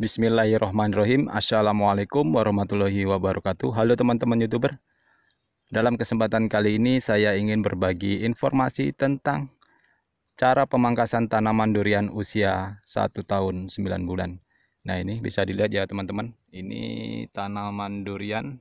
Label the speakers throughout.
Speaker 1: Bismillahirrahmanirrahim. Assalamualaikum warahmatullahi wabarakatuh. Halo teman-teman YouTuber. Dalam kesempatan kali ini saya ingin berbagi informasi tentang cara pemangkasan tanaman durian usia 1 tahun 9 bulan. Nah, ini bisa dilihat ya teman-teman. Ini tanaman durian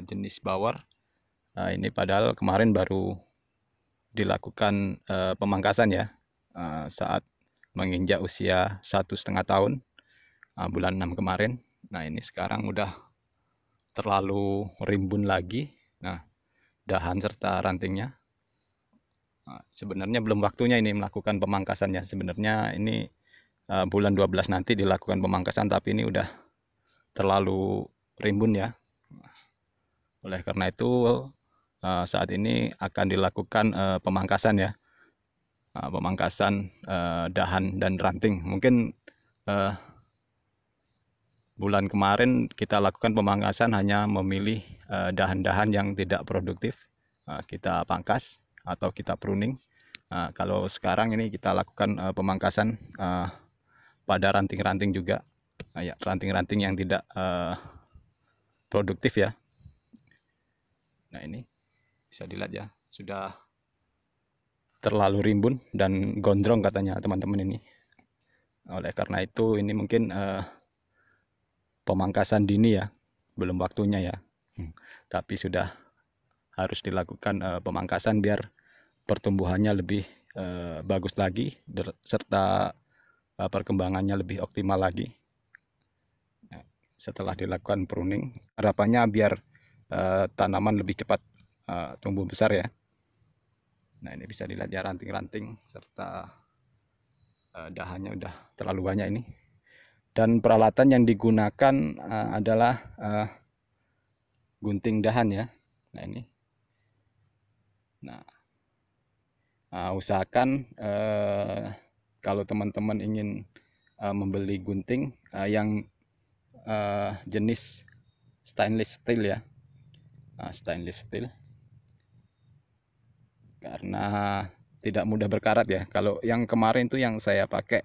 Speaker 1: jenis bawor. Ini padahal kemarin baru dilakukan pemangkasan ya, saat menginjak usia 1,5 tahun. Bulan 6 kemarin. Nah, ini sekarang udah terlalu rimbun lagi. Nah, dahan serta rantingnya. Sebenarnya belum waktunya ini melakukan pemangkasannya. Sebenarnya ini bulan 12 nanti dilakukan pemangkasan, tapi ini udah terlalu rimbun ya. Oleh karena itu saat ini akan dilakukan pemangkasan ya. Pemangkasan dahan dan ranting. Mungkin bulan kemarin kita lakukan pemangkasan hanya memilih dahan-dahan yang tidak produktif, kita pangkas atau kita pruning. Kalau sekarang ini kita lakukan pemangkasan pada ranting-ranting juga, ya, ranting-ranting yang tidak produktif ya. Nah, ini bisa dilihat ya, sudah terlalu rimbun dan gondrong katanya teman-teman ini. Oleh karena itu ini mungkin pemangkasan dini ya, belum waktunya ya, tapi sudah harus dilakukan pemangkasan biar pertumbuhannya lebih bagus lagi serta perkembangannya lebih optimal lagi. Setelah dilakukan pruning, harapannya biar tanaman lebih cepat tumbuh besar ya. Nah, ini bisa dilihat ya, ranting-ranting serta dahannya udah terlalu banyak ini. Dan peralatan yang digunakan adalah gunting dahan ya. Nah, ini. Nah, usahakan kalau teman-teman ingin membeli gunting yang jenis stainless steel ya. Stainless steel. Karena tidak mudah berkarat ya. Kalau yang kemarin itu yang saya pakai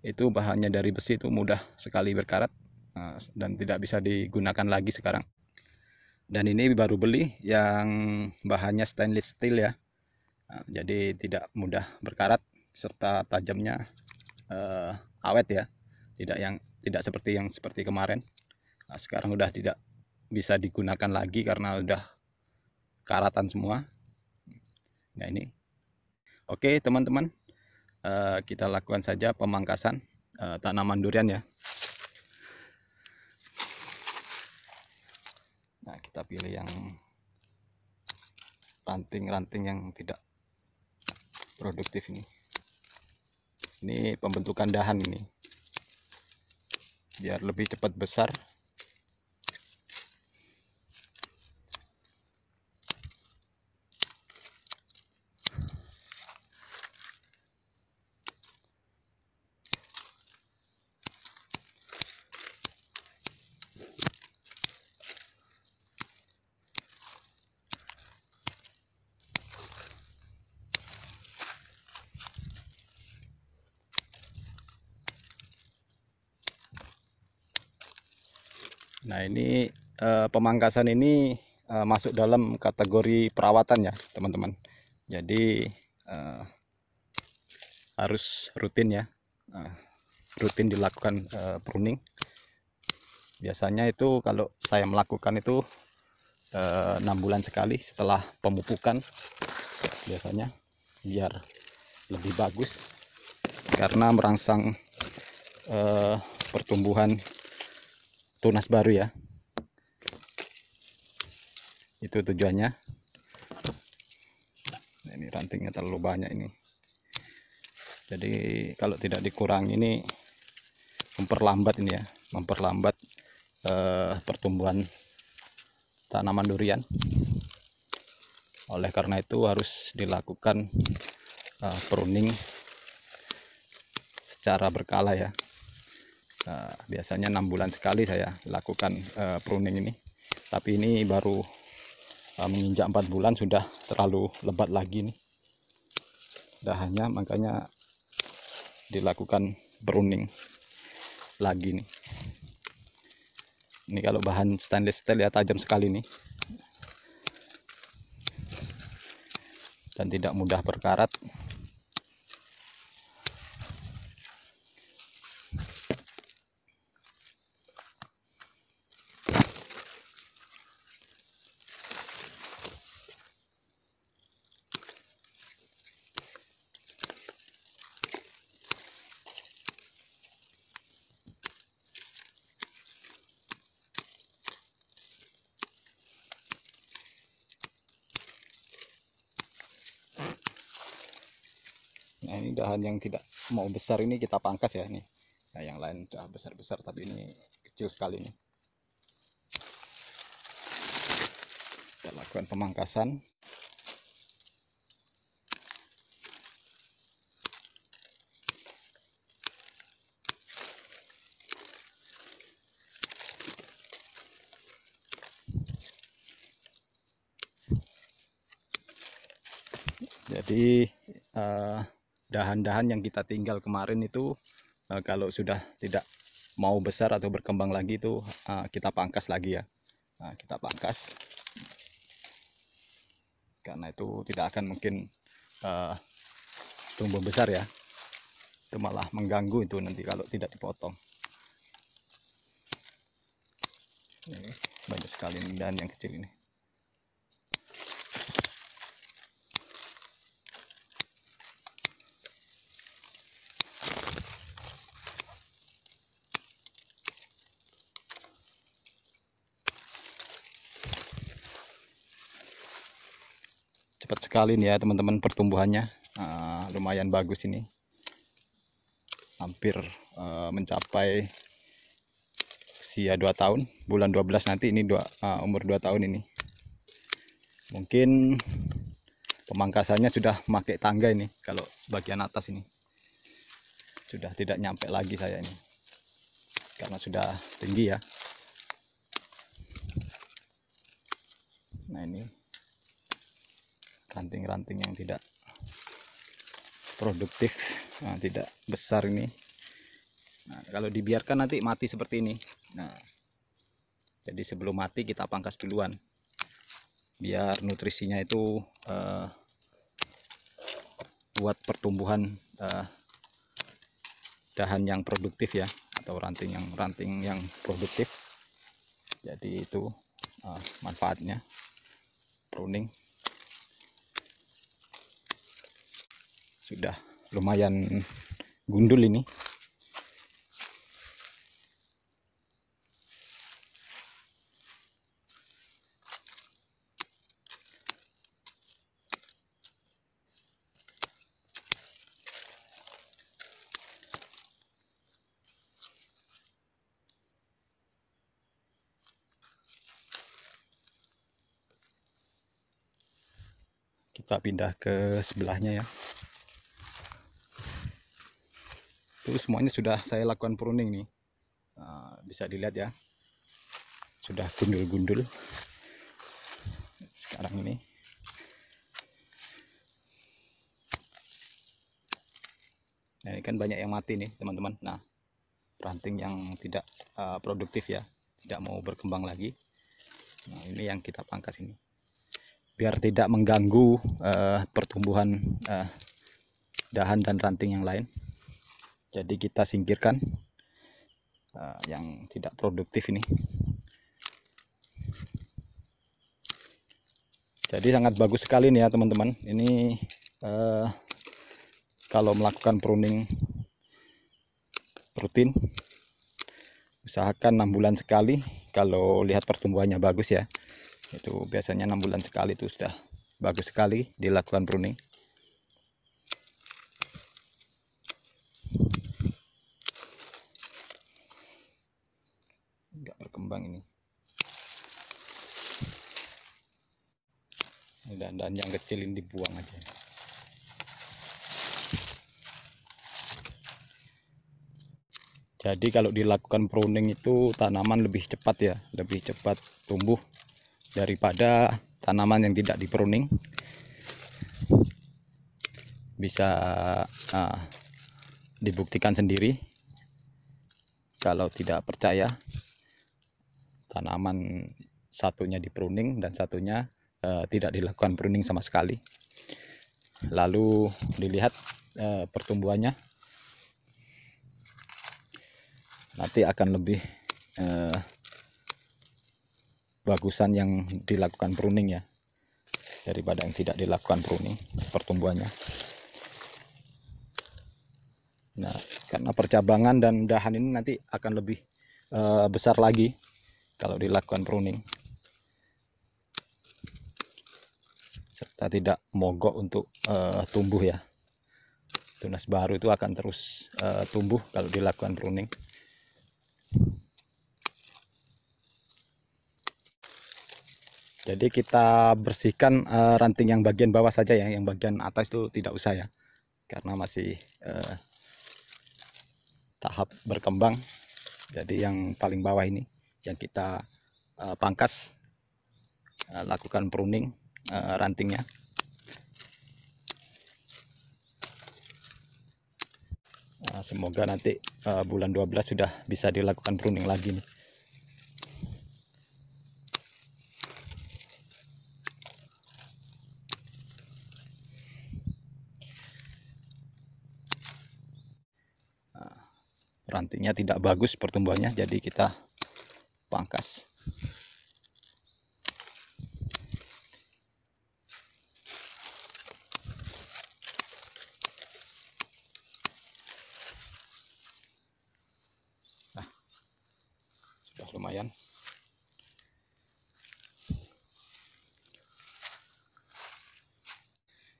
Speaker 1: itu bahannya dari besi, itu mudah sekali berkarat dan tidak bisa digunakan lagi sekarang. Dan ini baru beli yang bahannya stainless steel ya. Jadi tidak mudah berkarat serta tajamnya awet ya. Tidak seperti kemarin. Sekarang udah tidak bisa digunakan lagi karena udah karatan semua. Nah, ini. Oke teman-teman, kita lakukan saja pemangkasan tanaman durian ya. Nah, kita pilih yang ranting-ranting yang tidak produktif ini. Ini pembentukan dahan ini, biar lebih cepat besar. Nah, ini pemangkasan ini masuk dalam kategori perawatan ya teman-teman. Jadi harus rutin ya, rutin dilakukan pruning. Biasanya itu kalau saya melakukan itu 6 bulan sekali setelah pemupukan biasanya, biar lebih bagus karena merangsang pertumbuhan tunas baru ya. Itu tujuannya. Nah, ini rantingnya terlalu banyak ini. Jadi kalau tidak dikurangi ini memperlambat ini ya, memperlambat pertumbuhan tanaman durian. Oleh karena itu harus dilakukan pruning secara berkala ya. Biasanya 6 bulan sekali saya lakukan pruning ini, tapi ini baru menginjak 4 bulan sudah terlalu lebat lagi nih dahannya, makanya dilakukan pruning. lagi nih. Ini kalau bahan stainless steel ya, tajam sekali nih dan tidak mudah berkarat. Nah, ini dahan yang tidak mau besar ini kita pangkas ya nih. Nah, yang lain udah besar-besar, tapi ini kecil sekali nih. Kita lakukan pemangkasan. Jadi dahan-dahan yang kita tinggal kemarin itu kalau sudah tidak mau besar atau berkembang lagi itu kita pangkas lagi ya. Nah, kita pangkas karena itu tidak akan mungkin tumbuh besar ya. Itu malah mengganggu itu nanti kalau tidak dipotong. Ini banyak sekali dahan yang kecil ini. Cepat sekali nih ya teman-teman pertumbuhannya. Lumayan bagus ini, hampir mencapai usia 2 tahun, bulan 12 nanti ini umur 2 tahun ini. Mungkin pemangkasannya sudah pakai tangga ini, kalau bagian atas ini sudah tidak nyampe lagi saya ini karena sudah tinggi ya. Nah, ini ranting-ranting yang tidak produktif, tidak besar ini. Nah, kalau dibiarkan nanti mati seperti ini. Nah, jadi sebelum mati kita pangkas duluan biar nutrisinya itu buat pertumbuhan dahan yang produktif ya, atau ranting yang produktif. Jadi itu manfaatnya pruning. Sudah lumayan gundul ini. Kita pindah ke sebelahnya ya. Itu semuanya sudah saya lakukan pruning nih. Bisa dilihat ya, sudah gundul-gundul sekarang ini. Nah, ini kan banyak yang mati nih teman-teman. Nah, ranting yang tidak produktif ya, tidak mau berkembang lagi. Nah, ini yang kita pangkas ini biar tidak mengganggu pertumbuhan dahan dan ranting yang lain. Jadi kita singkirkan yang tidak produktif ini. Jadi sangat bagus sekali nih ya teman-teman. Ini kalau melakukan pruning rutin, usahakan 6 bulan sekali. Kalau lihat pertumbuhannya bagus ya, itu biasanya 6 bulan sekali itu sudah bagus sekali dilakukan pruning. Enggak berkembang ini. Dan yang kecil ini dibuang aja. Jadi kalau dilakukan pruning itu tanaman lebih cepat ya, lebih cepat tumbuh daripada tanaman yang tidak dipruning. Bisa dibuktikan sendiri. kalau tidak percaya, tanaman satunya di pruning dan satunya tidak dilakukan pruning sama sekali. Lalu dilihat pertumbuhannya, nanti akan lebih bagusan yang dilakukan pruning ya, daripada yang tidak dilakukan pruning pertumbuhannya. Nah, karena percabangan dan dahan ini nanti akan lebih besar lagi kalau dilakukan pruning, serta tidak mogok untuk tumbuh ya. Tunas baru itu akan terus tumbuh kalau dilakukan pruning. Jadi kita bersihkan ranting yang bagian bawah saja ya, yang bagian atas itu tidak usah ya, karena masih tahap berkembang. Jadi yang paling bawah ini yang kita pangkas, lakukan pruning rantingnya. Semoga nanti bulan 12 sudah bisa dilakukan pruning lagi nih. Rantingnya tidak bagus pertumbuhannya, jadi kita pangkas. Nah, sudah lumayan.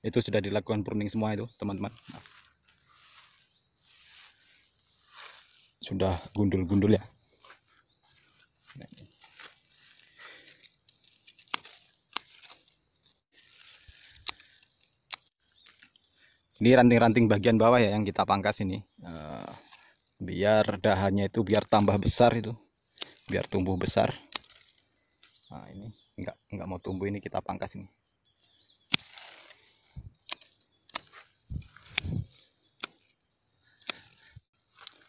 Speaker 1: Itu sudah dilakukan pruning semua itu teman-teman. Nah, sudah gundul-gundul ya. Ini ranting-ranting bagian bawah ya yang kita pangkas ini, biar dahannya itu biar tambah besar itu, biar tumbuh besar. Nah, ini enggak mau tumbuh, ini kita pangkas ini.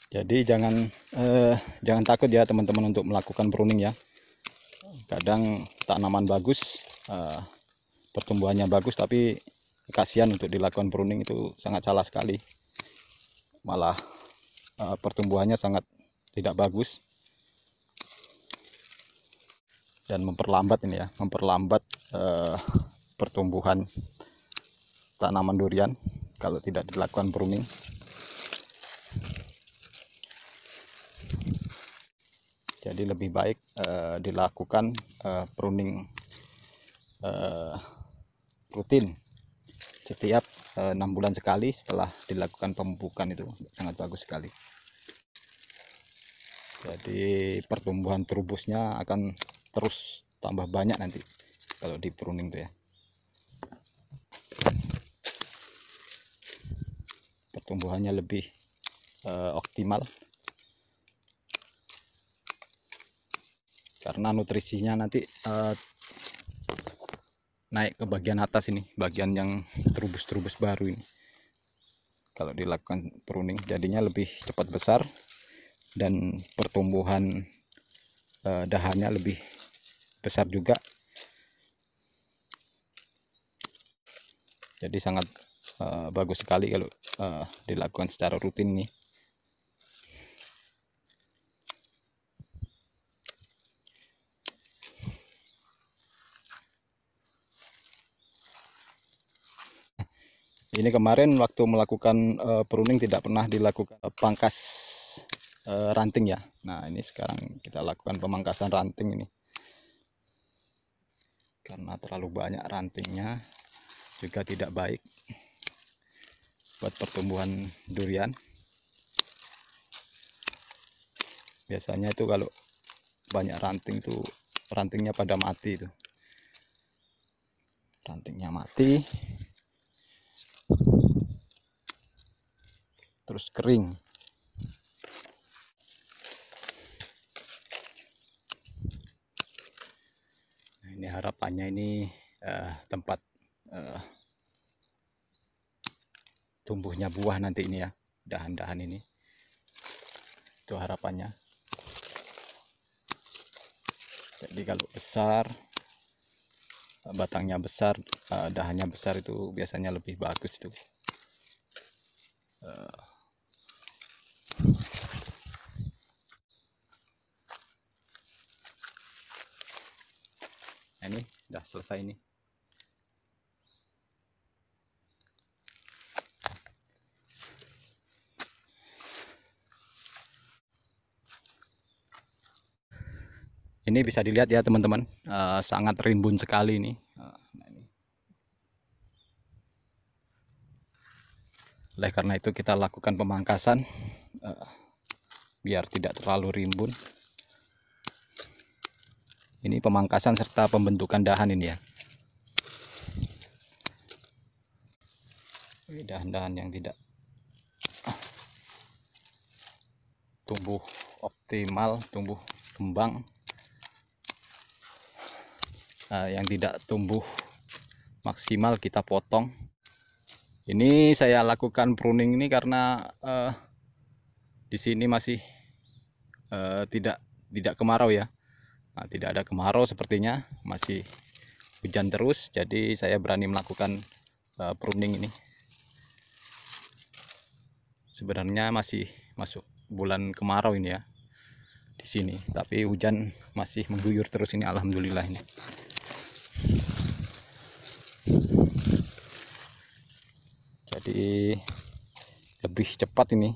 Speaker 1: Jadi jangan takut ya teman-teman untuk melakukan pruning ya. Kadang tanaman bagus, pertumbuhannya bagus, tapi kasihan untuk dilakukan pruning, itu sangat salah sekali. Malah pertumbuhannya sangat tidak bagus dan memperlambat ini ya, memperlambat pertumbuhan tanaman durian kalau tidak dilakukan pruning. Jadi lebih baik dilakukan pruning rutin setiap 6 bulan sekali setelah dilakukan pemupukan, itu sangat bagus sekali. Jadi pertumbuhan terubusnya akan terus tambah banyak nanti kalau di pruning tuh ya. Pertumbuhannya lebih optimal karena nutrisinya nanti naik ke bagian atas ini, bagian yang terubus-terubus baru ini. Kalau dilakukan pruning jadinya lebih cepat besar dan pertumbuhan dahannya lebih besar juga. Jadi sangat bagus sekali kalau dilakukan secara rutin nih. Ini kemarin waktu melakukan pruning tidak pernah dilakukan pangkas ranting ya. Nah, ini sekarang kita lakukan pemangkasan ranting ini. Karena terlalu banyak rantingnya juga tidak baik buat pertumbuhan durian. Biasanya itu kalau banyak ranting tuh rantingnya pada mati itu. Rantingnya mati. Terus kering. Nah, ini harapannya ini tempat tumbuhnya buah nanti ini ya, dahan-dahan ini. Itu harapannya. Jadi kalau besar, batangnya besar, dahannya besar, itu biasanya lebih bagus tuh. Nah, ini udah selesai nih. Ini bisa dilihat ya teman-teman, sangat rimbun sekali ini. Nah, ini. Oleh karena itu kita lakukan pemangkasan biar tidak terlalu rimbun. Ini pemangkasan serta pembentukan dahan ini ya. Dahan-dahan yang tidak tumbuh optimal, tumbuh kembang, yang tidak tumbuh maksimal kita potong. Ini saya lakukan pruning ini karena di sini masih tidak kemarau ya. Nah, tidak ada kemarau sepertinya, masih hujan terus, jadi saya berani melakukan pruning ini. Sebenarnya masih masuk bulan kemarau ini ya di sini, tapi hujan masih mengguyur terus ini, alhamdulillah ini. Jadi lebih cepat ini,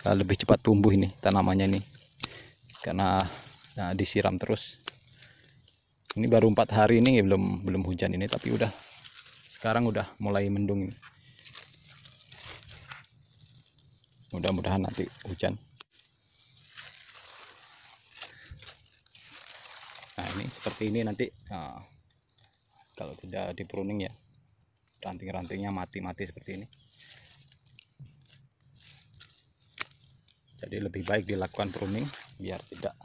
Speaker 1: lebih cepat tumbuh ini tanamannya ini, karena disiram terus. Ini baru 4 hari ini belum hujan ini, tapi sekarang udah mulai mendung ini. Mudah-mudahan nanti hujan. Nah, ini seperti ini nanti, kalau tidak di pruning ya, ranting-rantingnya mati seperti ini. Jadi lebih baik dilakukan pruning biar tidak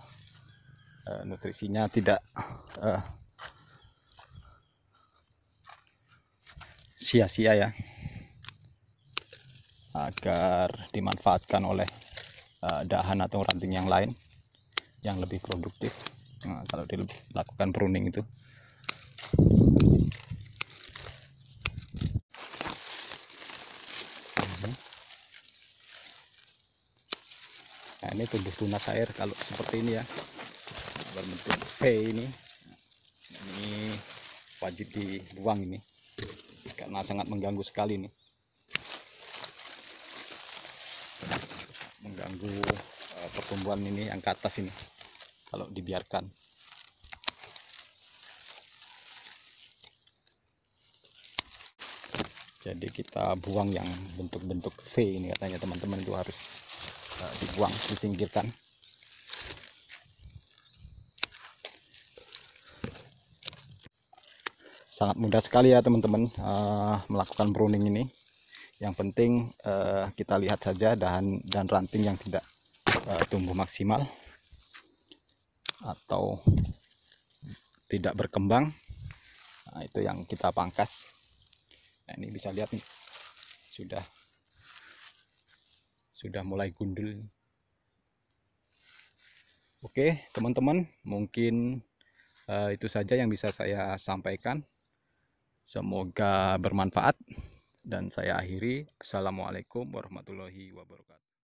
Speaker 1: nutrisinya tidak sia-sia ya, agar dimanfaatkan oleh dahan atau ranting yang lain yang lebih produktif. Nah, kalau dilakukan pruning itu. Nah, ini tumbuh tunas air kalau seperti ini ya, berbentuk V ini wajib dibuang ini karena sangat mengganggu sekali ini, mengganggu pertumbuhan ini yang ke atas ini kalau dibiarkan. Jadi kita buang yang bentuk-bentuk V ini, katanya teman-teman itu harus dibuang, disingkirkan. Sangat mudah sekali ya teman-teman melakukan pruning ini. Yang penting kita lihat saja dahan dan ranting yang tidak tumbuh maksimal atau tidak berkembang. Nah, itu yang kita pangkas. Nah, ini bisa lihat nih, sudah mulai gundul. Oke teman-teman, mungkin itu saja yang bisa saya sampaikan. Semoga bermanfaat dan saya akhiri. Assalamualaikum warahmatullahi wabarakatuh.